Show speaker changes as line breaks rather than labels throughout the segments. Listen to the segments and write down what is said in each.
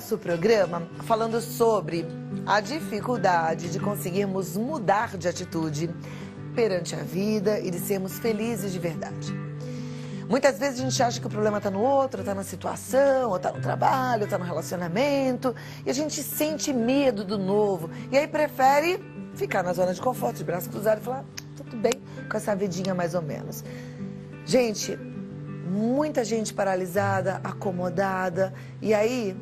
nosso programa falando sobre a dificuldade de conseguirmos mudar de atitude perante a vida e de sermos felizes de verdade. Muitas vezes a gente acha que o problema está no outro, está na situação, ou está no trabalho, ou está no relacionamento, e a gente sente medo do novo, e aí prefere ficar na zona de conforto, de braço cruzado e falar, tudo bem, com essa vidinha mais ou menos. Gente, muita gente paralisada, acomodada, e aí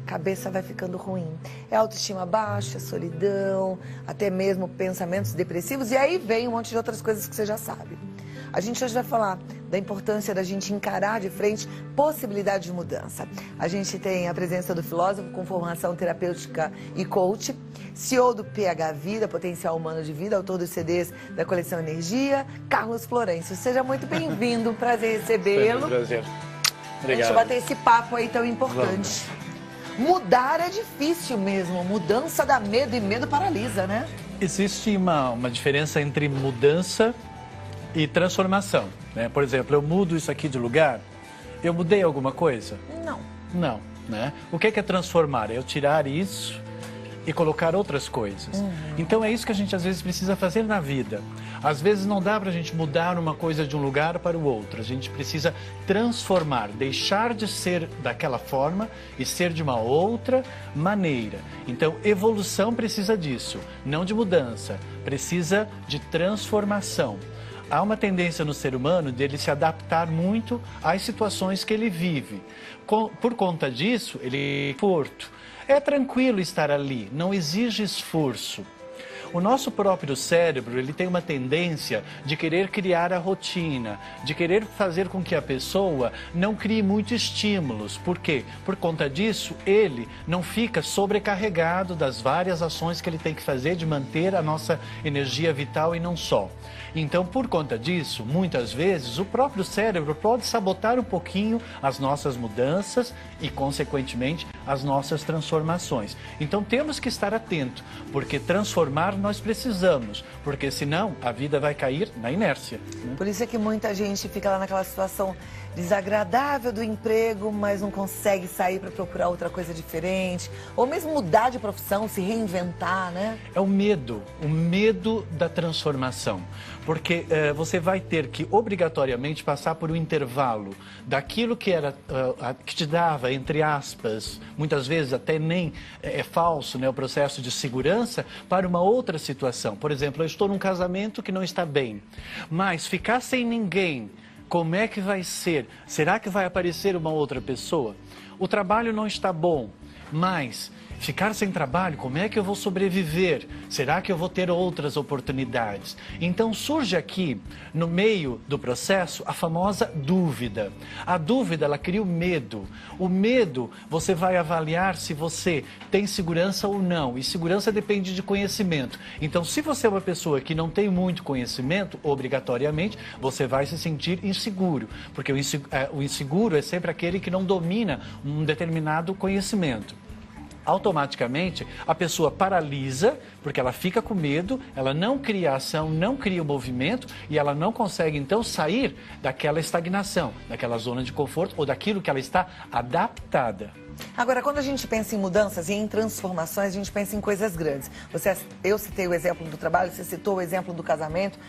a cabeça vai ficando ruim. É autoestima baixa, solidão, até mesmo pensamentos depressivos, e aí vem um monte de outras coisas que você já sabe. A gente hoje vai falar da importância da gente encarar de frente possibilidade de mudança. A gente tem a presença do filósofo com formação terapêutica e coach, CEO do PH Vida, Potencial Humano de Vida, autor dos CDs da coleção Energia, Carlos Florencio. Seja muito bem-vindo, prazer recebê-lo.
Foi um prazer. Obrigado.
A gente bater esse papo aí tão importante. Vamos. Mudar é difícil mesmo, mudança dá medo e medo paralisa, né?
Existe uma diferença entre mudança e transformação, né? Por exemplo, eu mudo isso aqui de lugar, eu mudei alguma coisa?
Não.
Não, né? O que é transformar? É eu tirar isso e colocar outras coisas. Então é isso que a gente às vezes precisa fazer na vida. Às vezes não dá pra gente mudar uma coisa de um lugar para o outro. A gente precisa transformar, deixar de ser daquela forma e ser de uma outra maneira. Então evolução precisa disso, não de mudança, precisa de transformação. Há uma tendência no ser humano de ele se adaptar muito às situações que ele vive. Por conta disso, ele é conforto. É tranquilo estar ali, não exige esforço. O nosso próprio cérebro, ele tem uma tendência de querer criar a rotina, de querer fazer com que a pessoa não crie muitos estímulos. Por quê? Por conta disso, ele não fica sobrecarregado das várias ações que ele tem que fazer de manter a nossa energia vital e não só. Então, por conta disso, muitas vezes, o próprio cérebro pode sabotar um pouquinho as nossas mudanças e, consequentemente, as nossas transformações. Então, temos que estar atentos, porque transformar nós precisamos, porque senão a vida vai cair na inércia, né?
Por isso é que muita gente fica lá naquela situação desagradável do emprego, mas não consegue sair para procurar outra coisa diferente, ou mesmo mudar de profissão, se reinventar, né?
É o medo da transformação, porque você vai ter que obrigatoriamente passar por um intervalo daquilo que era que te dava, entre aspas, muitas vezes até nem é falso, né, o processo de segurança, para uma outra situação. Por exemplo, eu estou num casamento que não está bem, mas ficar sem ninguém, como é que vai ser? Será que vai aparecer uma outra pessoa? O trabalho não está bom, mas ficar sem trabalho, como é que eu vou sobreviver? Será que eu vou ter outras oportunidades? Então surge aqui, no meio do processo, a famosa dúvida. A dúvida, ela cria o medo. O medo, você vai avaliar se você tem segurança ou não. E segurança depende de conhecimento. Então, se você é uma pessoa que não tem muito conhecimento, obrigatoriamente, você vai se sentir inseguro. Porque o inseguro é sempre aquele que não domina um determinado conhecimento. Automaticamente a pessoa paralisa, porque ela fica com medo, ela não cria ação, não cria o movimento e ela não consegue então sair daquela estagnação, daquela zona de conforto ou daquilo que ela está adaptada.
Agora, quando a gente pensa em mudanças e em transformações, a gente pensa em coisas grandes. Eu citei o exemplo do trabalho, você citou o exemplo do casamento.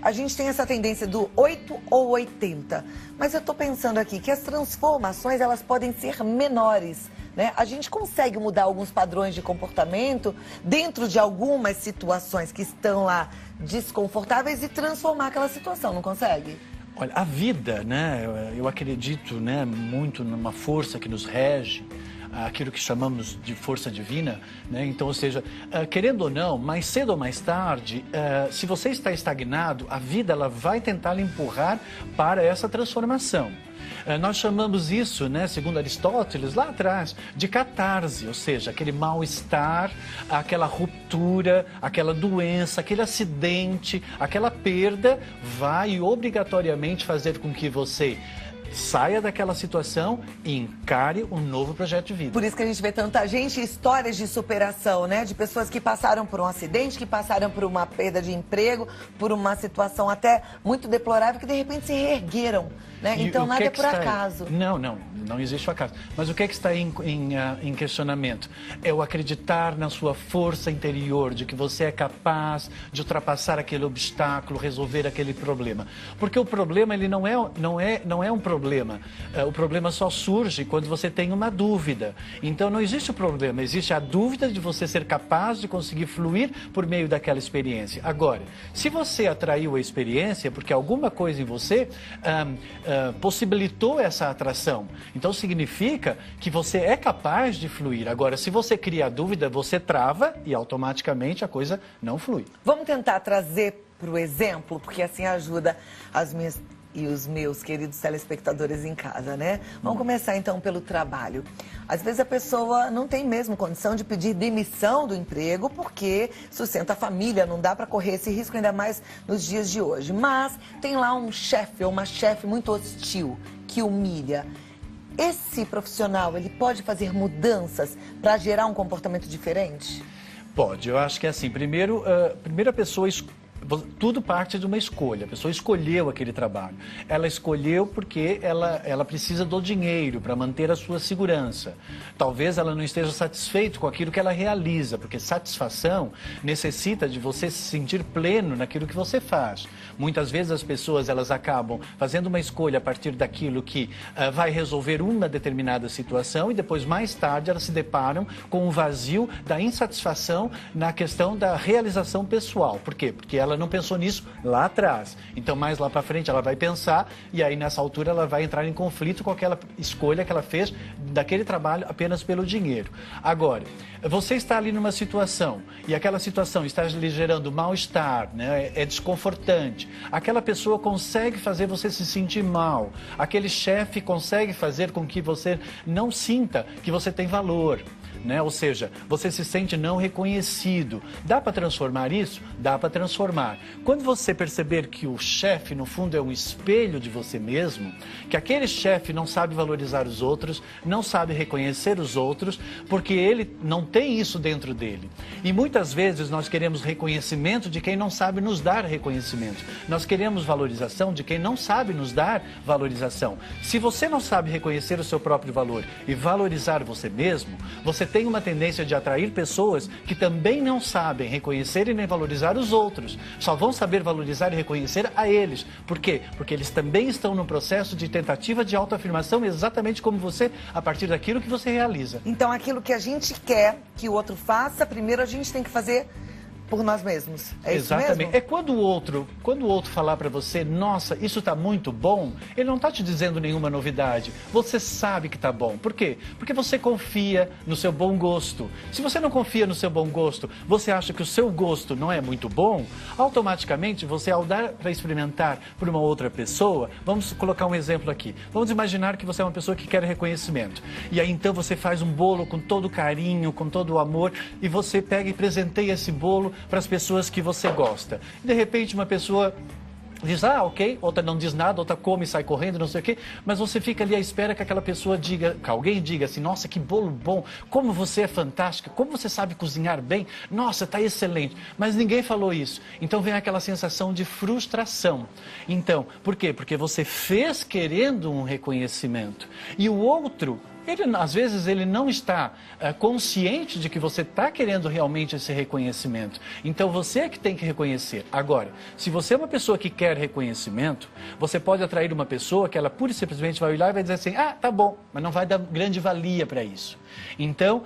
A gente tem essa tendência do 8 ou 80. Mas eu estou pensando aqui que as transformações, elas podem ser menores, né? A gente consegue mudar alguns padrões de comportamento dentro de algumas situações que estão lá desconfortáveis e transformar aquela situação, não consegue?
Olha, a vida, né, eu acredito, né, muito numa força que nos rege, aquilo que chamamos de força divina, né? Então, ou seja, querendo ou não, mais cedo ou mais tarde, se você está estagnado, a vida ela vai tentar lhe empurrar para essa transformação. Nós chamamos isso, né, segundo Aristóteles, lá atrás, de catarse, ou seja, aquele mal-estar, aquela ruptura, aquela doença, aquele acidente, aquela perda vai obrigatoriamente fazer com que você saia daquela situação e encare um novo projeto de vida.
Por isso que a gente vê tanta gente, histórias de superação, né? De pessoas que passaram por um acidente, que passaram por uma perda de emprego, por uma situação até muito deplorável, que de repente se reergueram, né? Então nada é por acaso.
Não existe o acaso. Mas o que é que está em questionamento? É o acreditar na sua força interior, de que você é capaz de ultrapassar aquele obstáculo, resolver aquele problema. Porque o problema, ele não é um problema. O problema só surge quando você tem uma dúvida. Então não existe o problema, existe a dúvida de você ser capaz de conseguir fluir por meio daquela experiência. Agora, se você atraiu a experiência, porque alguma coisa em você possibilitou essa atração, então significa que você é capaz de fluir. Agora, se você cria a dúvida, você trava e automaticamente a coisa não flui.
Vamos tentar trazer para o exemplo, porque assim ajuda as minhas e os meus queridos telespectadores em casa, né? Vamos começar então pelo trabalho. Às vezes a pessoa não tem mesmo condição de pedir demissão do emprego porque sustenta a família, não dá para correr esse risco, ainda mais nos dias de hoje. Mas tem lá um chefe ou uma chefe muito hostil, que humilha. Esse profissional, ele pode fazer mudanças para gerar um comportamento diferente?
Pode, eu acho que é assim. Primeiro, a pessoa... Tudo parte de uma escolha. A pessoa escolheu aquele trabalho. Ela escolheu porque ela precisa do dinheiro para manter a sua segurança. Talvez ela não esteja satisfeita com aquilo que ela realiza, porque satisfação necessita de você se sentir pleno naquilo que você faz. Muitas vezes as pessoas elas acabam fazendo uma escolha a partir daquilo que vai resolver uma determinada situação e depois, mais tarde, elas se deparam com um vazio da insatisfação na questão da realização pessoal. Por quê? Porque ela não pensou nisso lá atrás. Então, mais lá para frente, ela vai pensar e aí, nessa altura, ela vai entrar em conflito com aquela escolha que ela fez daquele trabalho apenas pelo dinheiro. Agora, você está ali numa situação e aquela situação está lhe gerando mal-estar, né? É desconfortante. Aquela pessoa consegue fazer você se sentir mal. Aquele chefe consegue fazer com que você não sinta que você tem valor. Né? Ou seja, você se sente não reconhecido. Dá para transformar isso? Dá para transformar. Quando você perceber que o chefe, no fundo, é um espelho de você mesmo, que aquele chefe não sabe valorizar os outros, não sabe reconhecer os outros, porque ele não tem isso dentro dele. E muitas vezes nós queremos reconhecimento de quem não sabe nos dar reconhecimento. Nós queremos valorização de quem não sabe nos dar valorização. Se você não sabe reconhecer o seu próprio valor e valorizar você mesmo, você tem uma tendência de atrair pessoas que também não sabem reconhecer e nem valorizar os outros. Só vão saber valorizar e reconhecer a eles. Por quê? Porque eles também estão no processo de tentativa de autoafirmação exatamente como você, a partir daquilo que você realiza.
Então, aquilo que a gente quer que o outro faça, primeiro a gente tem que fazer por nós mesmos. É
exatamente.
Isso mesmo?
É quando o outro falar para você, nossa, isso está muito bom, ele não está te dizendo nenhuma novidade. Você sabe que está bom. Por quê? Porque você confia no seu bom gosto. Se você não confia no seu bom gosto, você acha que o seu gosto não é muito bom, automaticamente você, ao dar para experimentar por uma outra pessoa, vamos colocar um exemplo aqui. Vamos imaginar que você é uma pessoa que quer reconhecimento. E aí então você faz um bolo com todo carinho, com todo o amor, e você pega e presenteia esse bolo para as pessoas que você gosta. De repente, uma pessoa diz, ok, outra não diz nada, outra come e sai correndo, não sei o quê, mas você fica ali à espera que aquela pessoa diga, que alguém diga assim, nossa, que bolo bom, como você é fantástica, como você sabe cozinhar bem, nossa, está excelente, mas ninguém falou isso. Então vem aquela sensação de frustração. Então, por quê? Porque você fez querendo um reconhecimento e o outro, às vezes ele não está consciente de que você está querendo realmente esse reconhecimento. Então você é que tem que reconhecer. Agora, se você é uma pessoa que quer reconhecimento, você pode atrair uma pessoa que ela pura e simplesmente vai olhar e vai dizer assim, tá bom, mas não vai dar grande valia para isso. Então,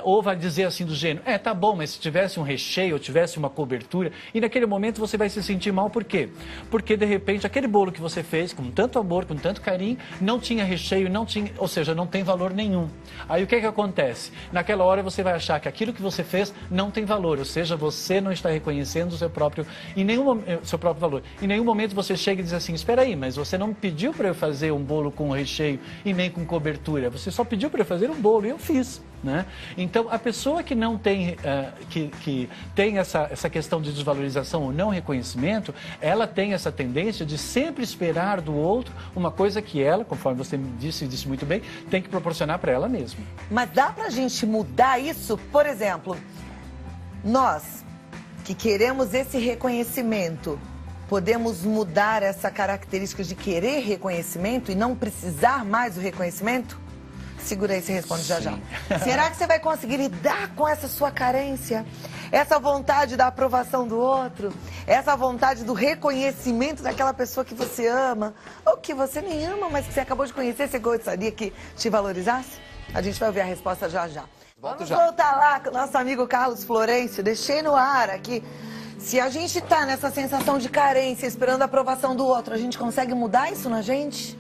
ou vai dizer assim do gênero, tá bom, mas se tivesse um recheio, ou tivesse uma cobertura, e naquele momento você vai se sentir mal, por quê? Porque de repente aquele bolo que você fez com tanto amor, com tanto carinho, não tinha recheio, não tinha, ou seja, não tem valor nenhum. Aí o que acontece? Naquela hora você vai achar que aquilo que você fez não tem valor, ou seja, você não está reconhecendo o seu próprio valor. Em nenhum momento você chega e diz assim, espera aí, mas você não pediu para eu fazer um bolo com recheio e nem com cobertura, você só pediu para eu fazer um bolo e eu fiz. né? Então, a pessoa que não tem, que tem essa questão de desvalorização ou não reconhecimento, ela tem essa tendência de sempre esperar do outro uma coisa que ela, conforme você me disse muito bem, tem que proporcionar para ela mesma.
Mas dá pra gente mudar isso? Por exemplo, nós que queremos esse reconhecimento, podemos mudar essa característica de querer reconhecimento e não precisar mais do reconhecimento? Segura aí, você responde já já. Será que você vai conseguir lidar com essa sua carência? Essa vontade da aprovação do outro? Essa vontade do reconhecimento daquela pessoa que você ama? Ou que você nem ama, mas que você acabou de conhecer, você gostaria que te valorizasse? A gente vai ouvir a resposta já já. Vamos voltar lá com o nosso amigo Carlos Florencio. Deixei no ar aqui. Se a gente tá nessa sensação de carência, esperando a aprovação do outro, a gente consegue mudar isso na gente?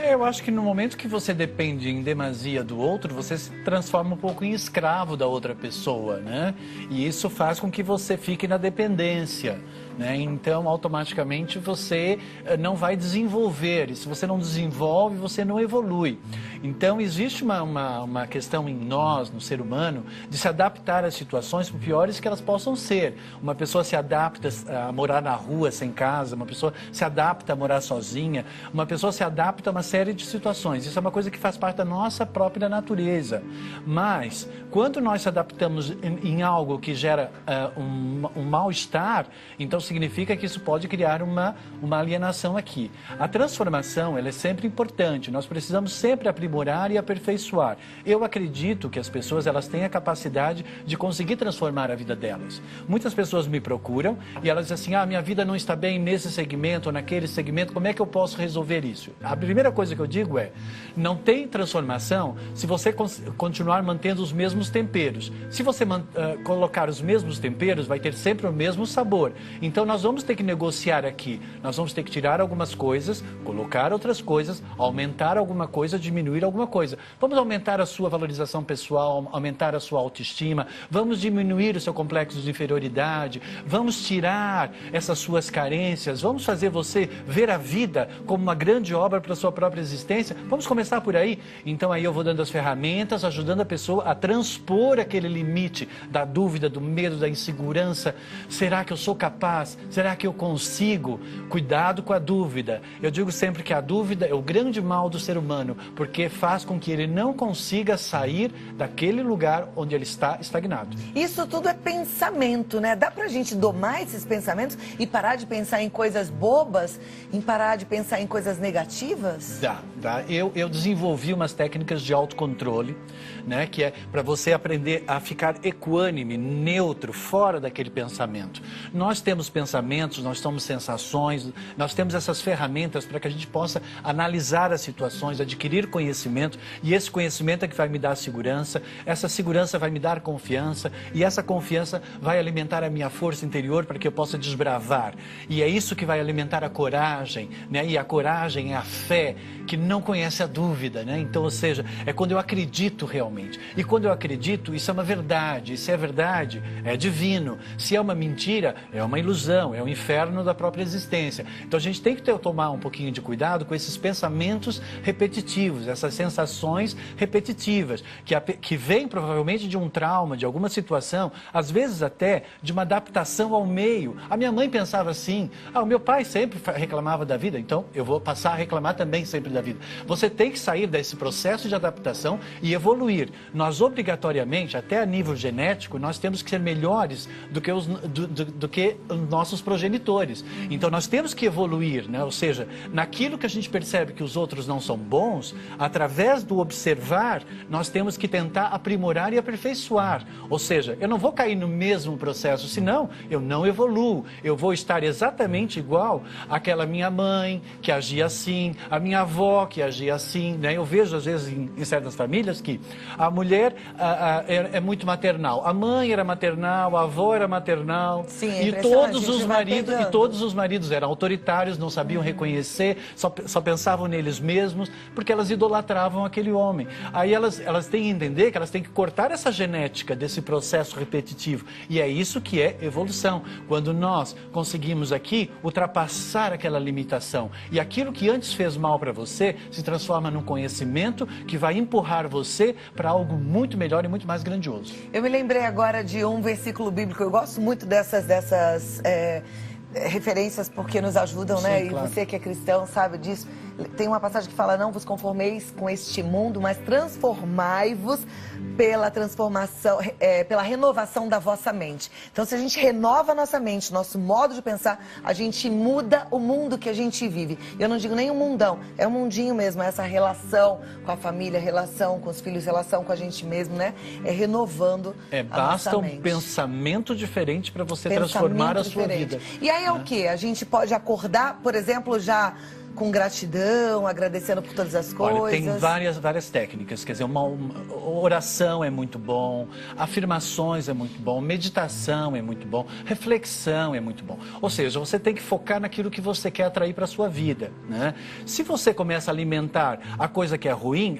Eu acho que no momento que você depende em demasia do outro, você se transforma um pouco em escravo da outra pessoa, né? E isso faz com que você fique na dependência, né? Então, automaticamente, você não vai desenvolver. E se você não desenvolve, você não evolui. Então, existe uma questão em nós, no ser humano, de se adaptar às situações, por piores que elas possam ser. Uma pessoa se adapta a morar na rua, sem casa. Uma pessoa se adapta a morar sozinha. Uma pessoa se adapta a uma série de situações. Isso é uma coisa que faz parte da nossa própria natureza. Mas, quando nós se adaptamos em algo que gera um mal-estar, então significa que isso pode criar uma alienação aqui. A transformação, ela é sempre importante. Nós precisamos sempre aprimorar e aperfeiçoar. Eu acredito que as pessoas, elas têm a capacidade de conseguir transformar a vida delas. Muitas pessoas me procuram e elas dizem assim, minha vida não está bem nesse segmento ou naquele segmento, como é que eu posso resolver isso? A primeira coisa que eu digo é, não tem transformação se você continuar mantendo os mesmos temperos. Se você colocar os mesmos temperos, vai ter sempre o mesmo sabor. Então, nós vamos ter que negociar aqui. Nós vamos ter que tirar algumas coisas, colocar outras coisas, aumentar alguma coisa, diminuir alguma coisa. Vamos aumentar a sua valorização pessoal, aumentar a sua autoestima, vamos diminuir o seu complexo de inferioridade, vamos tirar essas suas carências, vamos fazer você ver a vida como uma grande obra para a sua própria existência. Vamos começar por aí? Então, aí eu vou dando as ferramentas, ajudando a pessoa a transpor aquele limite da dúvida, do medo, da insegurança. Será que eu sou capaz? Será que eu consigo? Cuidado com a dúvida. Eu digo sempre que a dúvida é o grande mal do ser humano, porque faz com que ele não consiga sair daquele lugar onde ele está estagnado. Isso tudo é pensamento, né? Dá pra gente domar esses pensamentos e parar de pensar em coisas bobas, em parar de pensar em coisas negativas? Dá. Eu desenvolvi umas técnicas de autocontrole, né? Que é para você aprender a ficar equânime, neutro, fora daquele pensamento. Nós temos pensamentos, nós temos sensações, nós temos essas ferramentas para que a gente possa analisar as situações, adquirir conhecimento, e esse conhecimento é que vai me dar segurança, essa segurança vai me dar confiança, e essa confiança vai alimentar a minha força interior para que eu possa desbravar. E é isso que vai alimentar a coragem, né? E a coragem é a fé que não conhece a dúvida, né? Então, ou seja, é quando eu acredito realmente. E quando eu acredito, isso é uma verdade. E se é verdade, é divino. Se é uma mentira, é uma ilusão, é o inferno da própria existência. Então, a gente tem que tomar um pouquinho de cuidado com esses pensamentos repetitivos, essas sensações repetitivas, que vêm provavelmente de um trauma, de alguma situação, às vezes até de uma adaptação ao meio. A minha mãe pensava assim, o meu pai sempre reclamava da vida, então eu vou passar a reclamar também sempre da vida. Você tem que sair desse processo de adaptação e evoluir. Nós, obrigatoriamente, até a nível genético, nós temos que ser melhores do que os nossos progenitores. Então, nós temos que evoluir, né? Ou seja, naquilo que a gente percebe que os outros não são bons, através do observar, nós temos que tentar aprimorar e aperfeiçoar. Ou seja, eu não vou cair no mesmo processo, senão eu não evoluo. Eu vou estar exatamente igual àquela minha mãe, que agia assim, a minha avó, que agia assim, né? Eu vejo, às vezes, em certas famílias, que a mulher é muito maternal. A mãe era maternal, a avó era maternal.
Sim,
e todos todos os maridos eram autoritários, não sabiam reconhecer, só pensavam neles mesmos, porque elas idolatravam aquele homem. Aí elas têm que entender que elas têm que cortar essa genética desse processo repetitivo. E é isso que é evolução. Quando nós conseguimos aqui ultrapassar aquela limitação. E aquilo que antes fez mal para você se transforma num conhecimento que vai empurrar você para algo muito melhor e muito mais grandioso.
Eu me lembrei agora de um versículo bíblico. Eu gosto muito dessas referências porque nos ajudam, né?
Sim, claro.
E você que é cristão sabe disso. Tem uma passagem que fala: não vos conformeis com este mundo, mas transformai-vos pela transformação, pela renovação da vossa mente. Então, se a gente renova a nossa mente, nosso modo de pensar, a gente muda o mundo que a gente vive. Eu não digo nem um mundão, é um mundinho mesmo, é essa relação com a família, relação com os filhos, relação com a gente mesmo, né? É renovando a
basta
nossa mente.
Um pensamento diferente para você transformar a sua vida.
E aí é o quê? A gente pode acordar, por exemplo, já com gratidão, agradecendo por todas as coisas.
Olha, tem várias técnicas. Quer dizer, uma oração é muito bom, afirmações é muito bom, meditação é muito bom, reflexão é muito bom. Ou seja, você tem que focar naquilo que você quer atrair para a sua vida, né? Se você começa a alimentar a coisa que é ruim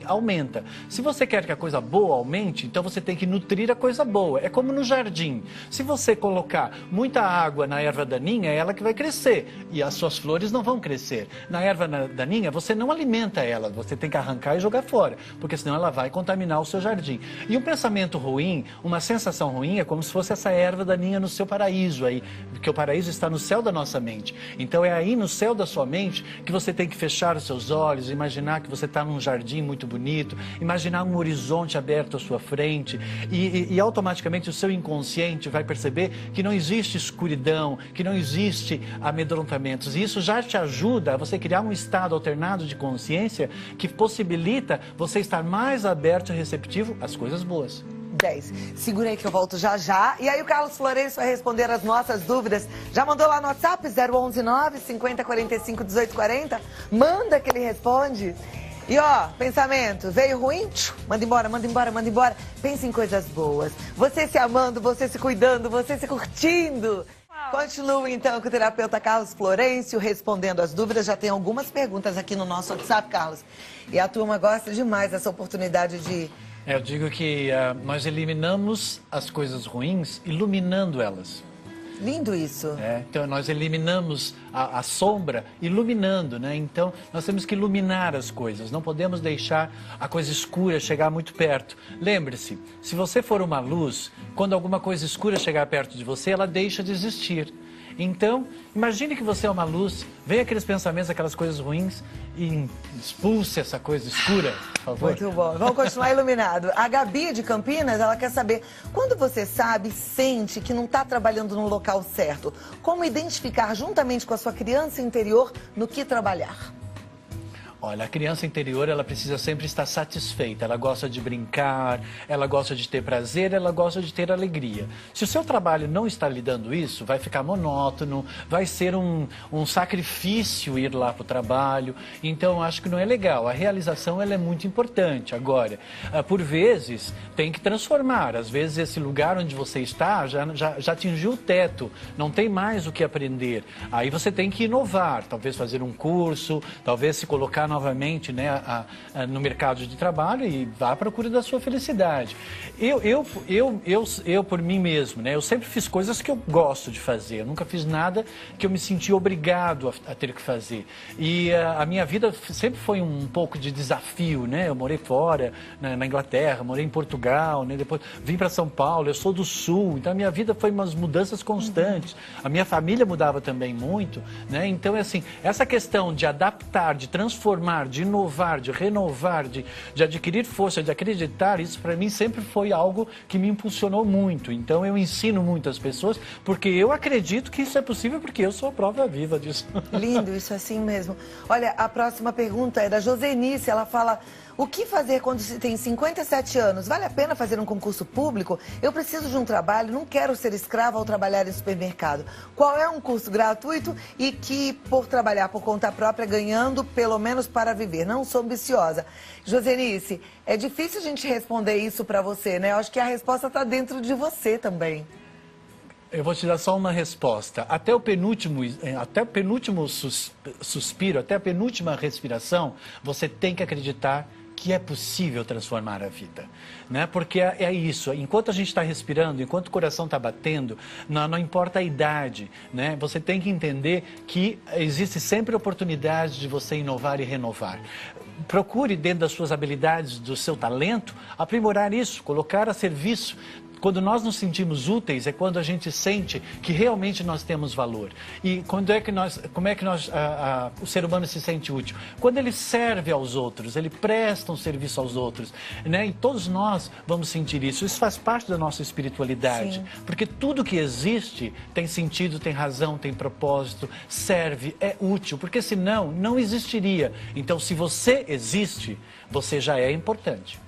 aumenta. Se você quer que a coisa boa aumente, então você tem que nutrir a coisa boa. É como no jardim. Se você colocar muita água na erva daninha, é ela que vai crescer e as suas flores não vão crescer. Na erva daninha, você não alimenta ela, você tem que arrancar e jogar fora, porque senão ela vai contaminar o seu jardim. E um pensamento ruim, uma sensação ruim, é como se fosse essa erva daninha no seu paraíso aí, porque o paraíso está no céu da nossa mente. Então é aí no céu da sua mente que você tem que fechar os seus olhos, imaginar que você está num jardim muito bonito, imaginar um horizonte aberto à sua frente e automaticamente o seu inconsciente vai perceber que não existe escuridão, que não existe amedrontamentos. E isso já te ajuda a você criar um estado alternado de consciência que possibilita você estar mais aberto e receptivo às coisas boas.
10. Segura aí que eu volto já já. E aí o Carlos Florencio vai responder as nossas dúvidas. Já mandou lá no WhatsApp 011 9 50 45 18 40? Manda que ele responde. E ó, pensamento, veio ruim? Manda embora, manda embora, manda embora. Pense em coisas boas. Você se amando, você se cuidando, você se curtindo. Continue então com o terapeuta Carlos Florencio respondendo as dúvidas. Já tem algumas perguntas aqui no nosso WhatsApp, Carlos. E a turma gosta demais dessa oportunidade de...
Eu digo que nós eliminamos as coisas ruins iluminando elas.
Lindo isso.
Então nós eliminamos a sombra iluminando, né? Então nós temos que iluminar as coisas, não podemos deixar a coisa escura chegar muito perto. Lembre-se, se você for uma luz, quando alguma coisa escura chegar perto de você, ela deixa de existir. Então, imagine que você é uma luz, vem aqueles pensamentos, aquelas coisas ruins e expulse essa coisa escura, por favor.
Muito bom. Vamos continuar iluminado. A Gabi de Campinas, ela quer saber, quando você sabe, sente que não está trabalhando no local certo, como identificar juntamente com a sua criança interior no que trabalhar?
Olha, a criança interior, ela precisa sempre estar satisfeita. Ela gosta de brincar, ela gosta de ter prazer, ela gosta de ter alegria. Se o seu trabalho não está lhe dando isso, vai ficar monótono, vai ser um sacrifício ir lá para o trabalho. Então, acho que não é legal. A realização, ela é muito importante. Agora, por vezes, tem que transformar. Às vezes, esse lugar onde você está já atingiu o teto. Não tem mais o que aprender. Aí você tem que inovar. Talvez fazer um curso, talvez se colocar novamente, né, no mercado de trabalho e vá à procura da sua felicidade. Eu por mim mesmo, né, eu sempre fiz coisas que eu gosto de fazer. Eu nunca fiz nada que eu me senti obrigado a ter que fazer. E a minha vida sempre foi um pouco de desafio, né? Eu morei fora, na Inglaterra, morei em Portugal, né? Depois vim para São Paulo. Eu sou do Sul, então a minha vida foi umas mudanças constantes. A minha família mudava também muito, né? Então, assim, essa questão de adaptar, de transformar, de inovar, de renovar, de adquirir força, de acreditar, isso para mim sempre foi algo que me impulsionou muito. Então eu ensino muitas pessoas, porque eu acredito que isso é possível, porque eu sou a prova viva disso.
Lindo, isso assim mesmo. Olha, a próxima pergunta é da Josenice, ela fala... O que fazer quando se tem 57 anos? Vale a pena fazer um concurso público? Eu preciso de um trabalho, não quero ser escrava ao trabalhar em supermercado. Qual é um curso gratuito e que, por trabalhar por conta própria, ganhando pelo menos para viver? Não sou ambiciosa. Josenice, é difícil a gente responder isso para você, né? Eu acho que a resposta está dentro de você também.
Eu vou te dar só uma resposta. Até o penúltimo suspiro, até a penúltima respiração, você tem que acreditar que é possível transformar a vida, né? Porque é isso, enquanto a gente está respirando, enquanto o coração está batendo, não importa a idade, né? Você tem que entender que existe sempre oportunidade de você inovar e renovar. Procure, dentro das suas habilidades, do seu talento, aprimorar isso, colocar a serviço. Quando nós nos sentimos úteis, é quando a gente sente que realmente nós temos valor. E como é que o ser humano se sente útil? Quando ele serve aos outros, ele presta um serviço aos outros, né? E todos nós vamos sentir isso. Isso faz parte da nossa espiritualidade. Sim. Porque tudo que existe tem sentido, tem razão, tem propósito, serve, é útil. Porque senão, não existiria. Então, se você existe, você já é importante.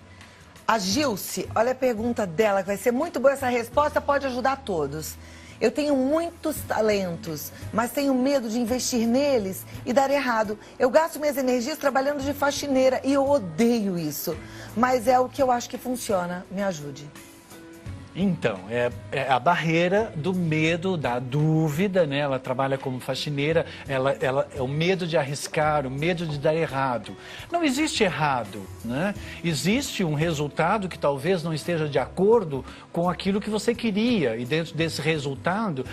A Gilce, olha a pergunta dela, que vai ser muito boa essa resposta, pode ajudar todos. Eu tenho muitos talentos, mas tenho medo de investir neles e dar errado. Eu gasto minhas energias trabalhando de faxineira e eu odeio isso. Mas é o que eu acho que funciona. Me ajude.
Então, é a barreira do medo, da dúvida, né? Ela trabalha como faxineira, é o medo de arriscar, o medo de dar errado. Não existe errado, né? Existe um resultado que talvez não esteja de acordo com aquilo que você queria. E dentro desse resultado,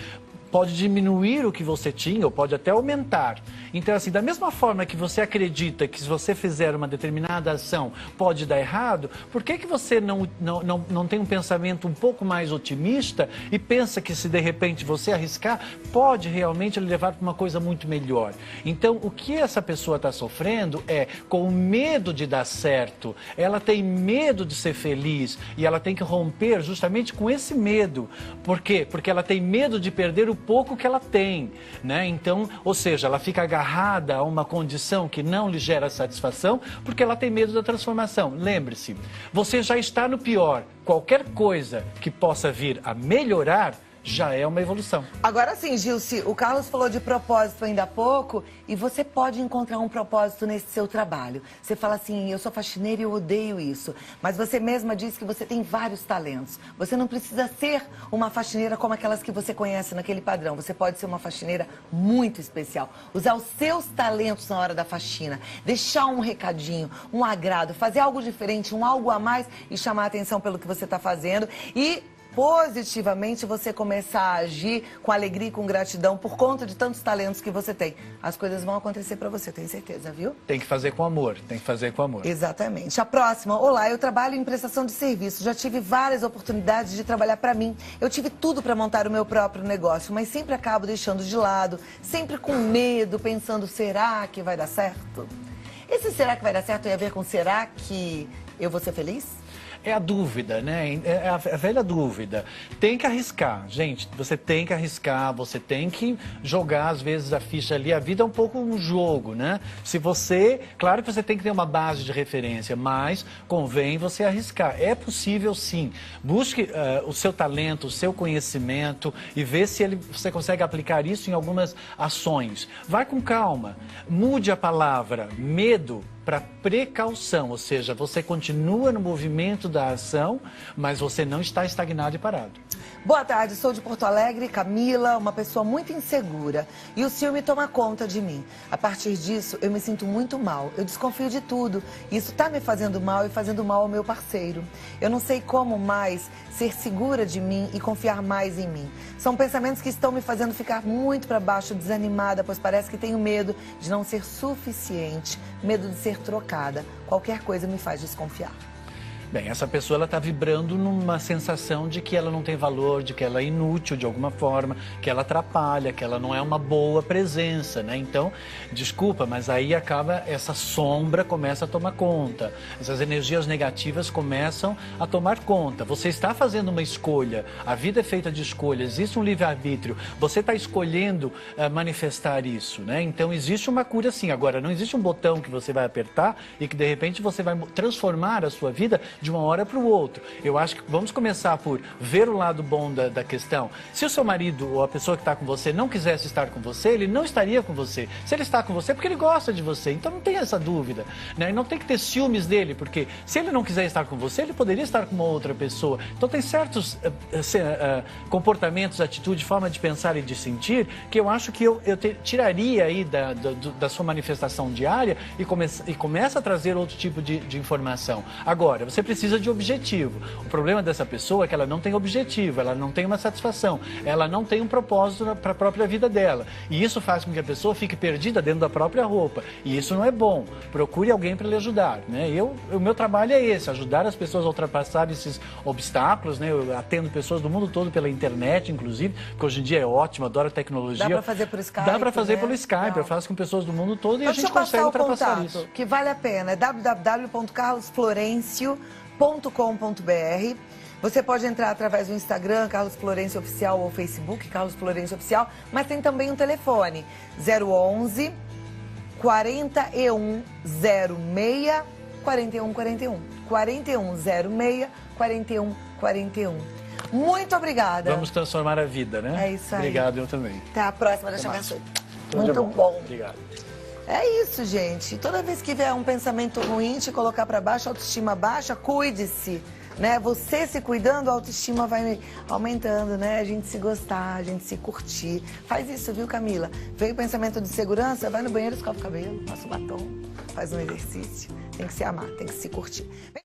pode diminuir o que você tinha ou pode até aumentar. Então, assim, da mesma forma que você acredita que se você fizer uma determinada ação pode dar errado, por que você não tem um pensamento um pouco mais otimista e pensa que se de repente você arriscar, pode realmente levar para uma coisa muito melhor? Então, o que essa pessoa está sofrendo é com o medo de dar certo, ela tem medo de ser feliz e ela tem que romper justamente com esse medo. Por quê? Porque ela tem medo de perder o pouco que ela tem, né? Então, ou seja, ela fica agarrada a uma condição que não lhe gera satisfação porque ela tem medo da transformação. Lembre-se, você já está no pior. Qualquer coisa que possa vir a melhorar já é uma evolução.
Agora sim, Gilce, o Carlos falou de propósito ainda há pouco e você pode encontrar um propósito nesse seu trabalho. Você fala assim, eu sou faxineira e eu odeio isso, mas você mesma disse que você tem vários talentos. Você não precisa ser uma faxineira como aquelas que você conhece naquele padrão. Você pode ser uma faxineira muito especial. Usar os seus talentos na hora da faxina, deixar um recadinho, um agrado, fazer algo diferente, um algo a mais e chamar a atenção pelo que você está fazendo e positivamente você começar a agir com alegria e com gratidão por conta de tantos talentos que você tem. As coisas vão acontecer para você, tenho certeza, viu?
Tem que fazer com amor, tem que fazer com amor.
Exatamente. A próxima, olá, eu trabalho em prestação de serviço, já tive várias oportunidades de trabalhar para mim. Eu tive tudo para montar o meu próprio negócio, mas sempre acabo deixando de lado, sempre com medo, pensando, será que vai dar certo? Esse será que vai dar certo tem a ver com será que eu vou ser feliz?
É a dúvida, né? É a velha dúvida. Tem que arriscar, gente. Você tem que arriscar, você tem que jogar, às vezes, a ficha ali. A vida é um pouco um jogo, né? Se você... Claro que você tem que ter uma base de referência, mas convém você arriscar. É possível, sim. Busque o seu talento, o seu conhecimento e vê se você consegue aplicar isso em algumas ações. Vai com calma. Mude a palavra medo para precaução, ou seja, você continua no movimento da ação, mas você não está estagnado e parado.
Boa tarde, sou de Porto Alegre, Camila, uma pessoa muito insegura e o ciúme toma conta de mim. A partir disso, eu me sinto muito mal, eu desconfio de tudo. Isso está me fazendo mal e fazendo mal ao meu parceiro. Eu não sei como mais ser segura de mim e confiar mais em mim. São pensamentos que estão me fazendo ficar muito para baixo, desanimada, pois parece que tenho medo de não ser suficiente, medo de ser trocada. Qualquer coisa me faz desconfiar.
Bem, essa pessoa ela está vibrando numa sensação de que ela não tem valor, de que ela é inútil de alguma forma, que ela atrapalha, que ela não é uma boa presença, né? Então, desculpa, mas aí acaba, essa sombra começa a tomar conta. Essas energias negativas começam a tomar conta. Você está fazendo uma escolha, a vida é feita de escolhas, existe um livre-arbítrio. Você está escolhendo manifestar isso, né? Então, existe uma cura sim. Agora, não existe um botão que você vai apertar e que de repente você vai transformar a sua vida de uma hora para o outro. Eu acho que vamos começar por ver o lado bom da questão. Se o seu marido ou a pessoa que está com você não quisesse estar com você, ele não estaria com você. Se ele está com você, é porque ele gosta de você. Então não tem essa dúvida, né? E não tem que ter ciúmes dele, porque se ele não quiser estar com você, ele poderia estar com uma outra pessoa. Então tem certos comportamentos, atitudes, forma de pensar e de sentir que eu acho que eu tiraria aí da sua manifestação diária e começa a trazer outro tipo de informação. Agora, você precisa de objetivo. O problema dessa pessoa é que ela não tem objetivo, ela não tem uma satisfação, ela não tem um propósito para a própria vida dela. E isso faz com que a pessoa fique perdida dentro da própria roupa. E isso não é bom. Procure alguém para lhe ajudar, né? O meu trabalho é esse, ajudar as pessoas a ultrapassar esses obstáculos, né? Eu atendo pessoas do mundo todo pela internet, inclusive, que hoje em dia é ótimo, adoro a tecnologia.
Dá para fazer por Skype?
Dá para fazer, né, pelo Skype.
Não.
Eu faço com pessoas do mundo todo e
Então,
a gente consegue ultrapassar isso.
Que vale a pena, é www.carlosflorencio.com.br. Você pode entrar através do Instagram, Carlos Florencio Oficial, ou Facebook, Carlos Florencio Oficial, mas tem também um telefone, 011 4106 4141. 4106 4141. Muito obrigada.
Vamos transformar a vida, né?
É isso aí.
Obrigado, eu também.
Até a próxima, Deus te abençoe.
Tudo
Muito bom.
Obrigado.
É isso, gente. Toda vez que vier um pensamento ruim, te colocar para baixo, autoestima baixa, cuide-se, né? Você se cuidando, a autoestima vai aumentando, né? A gente se gostar, a gente se curtir. Faz isso, viu, Camila? Veio o pensamento de segurança, vai no banheiro, escova o cabelo, passa o batom, faz um exercício. Tem que se amar, tem que se curtir.